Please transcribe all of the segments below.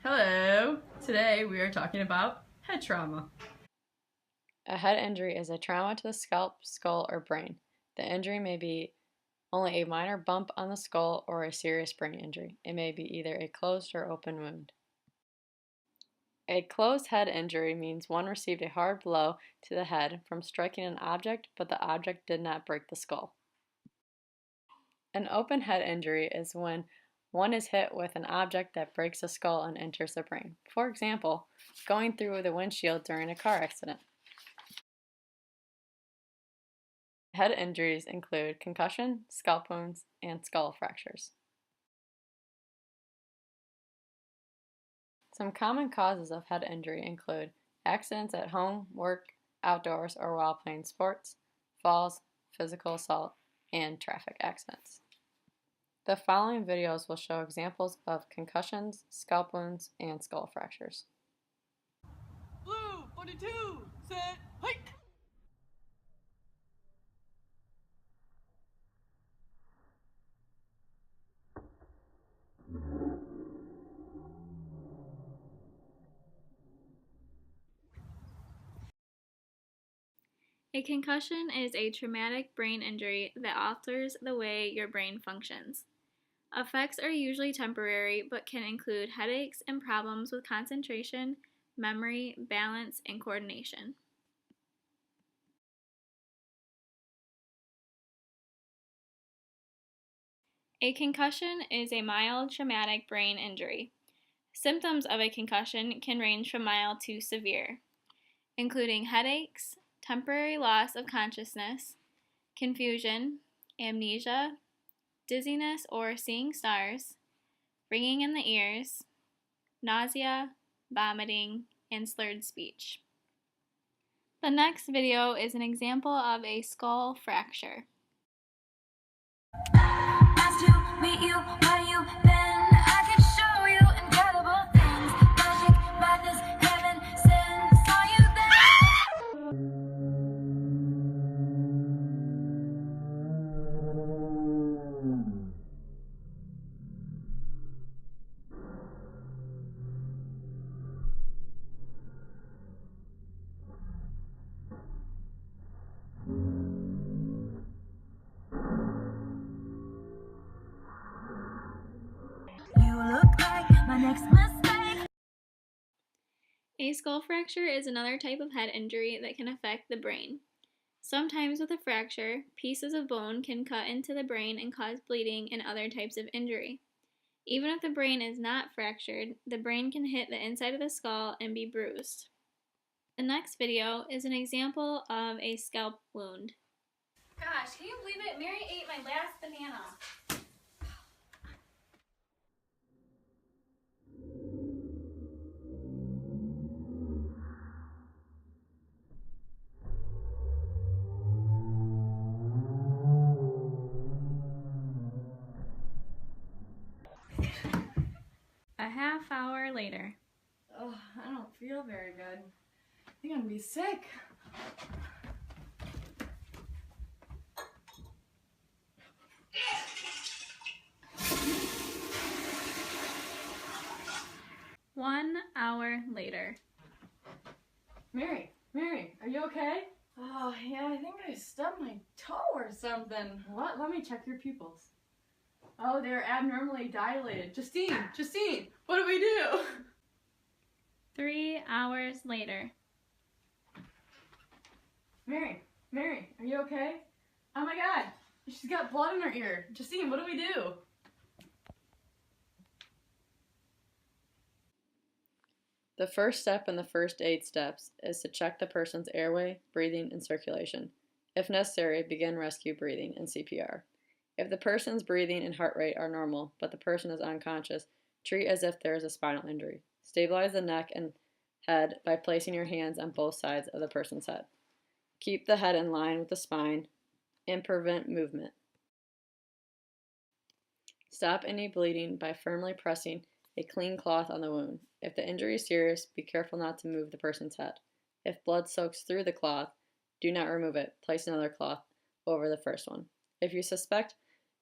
Hello! Today we are talking about head trauma. A head injury is a trauma to the scalp, skull, or brain. The injury may be only a minor bump on the skull or a serious brain injury. It may be either a closed or open wound. A closed head injury means one received a hard blow to the head from striking an object, but the object did not break the skull. An open head injury is when one is hit with an object that breaks the skull and enters the brain. For example, going through the windshield during a car accident. Head injuries include concussion, scalp wounds, and skull fractures. Some common causes of head injury include accidents at home, work, outdoors, or while playing sports, falls, physical assault, and traffic accidents. The following videos will show examples of concussions, scalp wounds, and skull fractures. Blue 42, set, hike! A concussion is a traumatic brain injury that alters the way your brain functions. Effects are usually temporary but can include headaches and problems with concentration, memory, balance, and coordination. A concussion is a mild traumatic brain injury. Symptoms of a concussion can range from mild to severe, including headaches, temporary loss of consciousness, confusion, amnesia, dizziness or seeing stars, ringing in the ears, nausea, vomiting, and slurred speech. The next video is an example of a skull fracture. Nice to meet you, where you been? I can show you incredible things. Magic, madness, heaven sent. Saw you there. You look like my next mistake. A skull fracture is another type of head injury that can affect the brain. Sometimes with a fracture, pieces of bone can cut into the brain and cause bleeding and other types of injury. Even if the brain is not fractured, the brain can hit the inside of the skull and be bruised. The next video is an example of a scalp wound. Gosh, can you believe it? Mary ate my last banana. A half hour later. Oh, I don't feel very good. I think I'm gonna be sick. One hour later. Mary, are you okay? Oh, yeah, I think I stubbed my toe or something. What? Let me check your pupils. Oh, they're abnormally dilated. Justine, what do we do? 3 hours later. Mary, are you okay? Oh my god, she's got blood in her ear. Justine, what do we do? The first step in the first aid steps is to check the person's airway, breathing, and circulation. If necessary, begin rescue breathing and CPR. If the person's breathing and heart rate are normal, but the person is unconscious, treat as if there is a spinal injury. Stabilize the neck and head by placing your hands on both sides of the person's head. Keep the head in line with the spine and prevent movement. Stop any bleeding by firmly pressing a clean cloth on the wound. If the injury is serious, be careful not to move the person's head. If blood soaks through the cloth, do not remove it. Place another cloth over the first one. If you suspect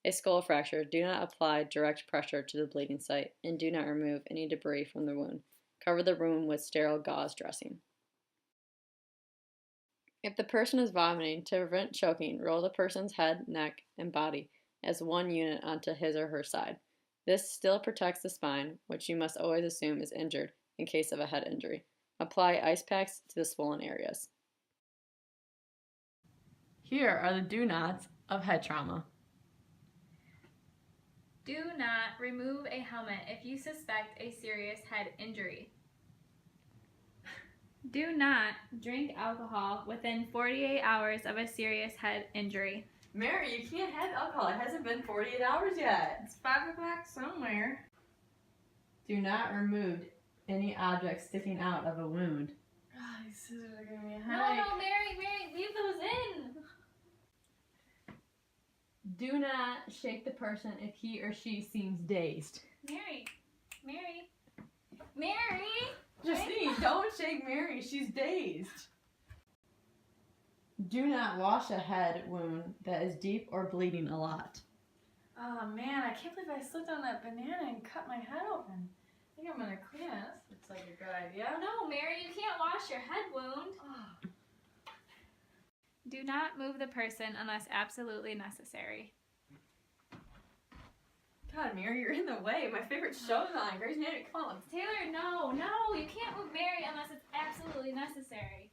a skull fracture, do not apply direct pressure to the bleeding site and do not remove any debris from the wound. Cover the wound with sterile gauze dressing. If the person is vomiting, to prevent choking, roll the person's head, neck, and body as one unit onto his or her side. This still protects the spine, which you must always assume is injured in case of a head injury. Apply ice packs to the swollen areas. Here are the do-nots of head trauma. Do not remove a helmet if you suspect a serious head injury. Do not drink alcohol within 48 hours of a serious head injury. Mary, you can't have alcohol. It hasn't been 48 hours yet. It's 5 o'clock somewhere. Do not remove any objects sticking out of a wound. Oh, these scissors are giving me a No, headache. no, Mary, leave those in. Do not shake the person if he or she seems dazed. Mary. Justine, don't shake Mary. She's dazed. Do not wash a head wound that is deep or bleeding a lot. Oh man, I can't believe I slipped on that banana and cut my head open. I think I'm gonna clean it. This looks like a good idea. Oh no, Mary, you can't wash your head wound. Oh. Do not move the person unless absolutely necessary. God, Mary, you're in the way. My favorite show's on. Grey's Anatomy. Come on. Taylor, no, you can't move Mary unless it's absolutely necessary.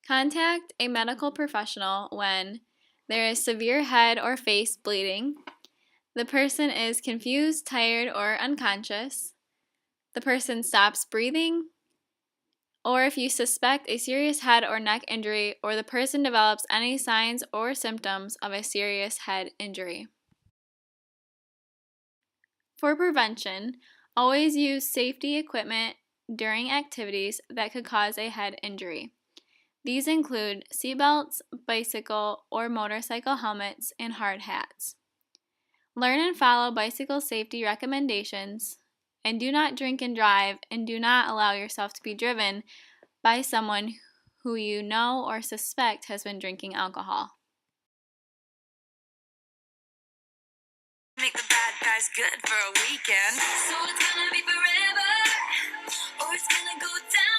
Contact a medical professional when there is severe head or face bleeding, the person is confused, tired, or unconscious, the person stops breathing, or if you suspect a serious head or neck injury, or the person develops any signs or symptoms of a serious head injury. For prevention, always use safety equipment during activities that could cause a head injury. These include seatbelts, bicycle or motorcycle helmets, and hard hats. Learn and follow bicycle safety recommendations, and do not drink and drive, and do not allow yourself to be driven by someone who you know or suspect has been drinking alcohol. Make the bad guys good for a weekend. So it's gonna be forever, or it's gonna go down.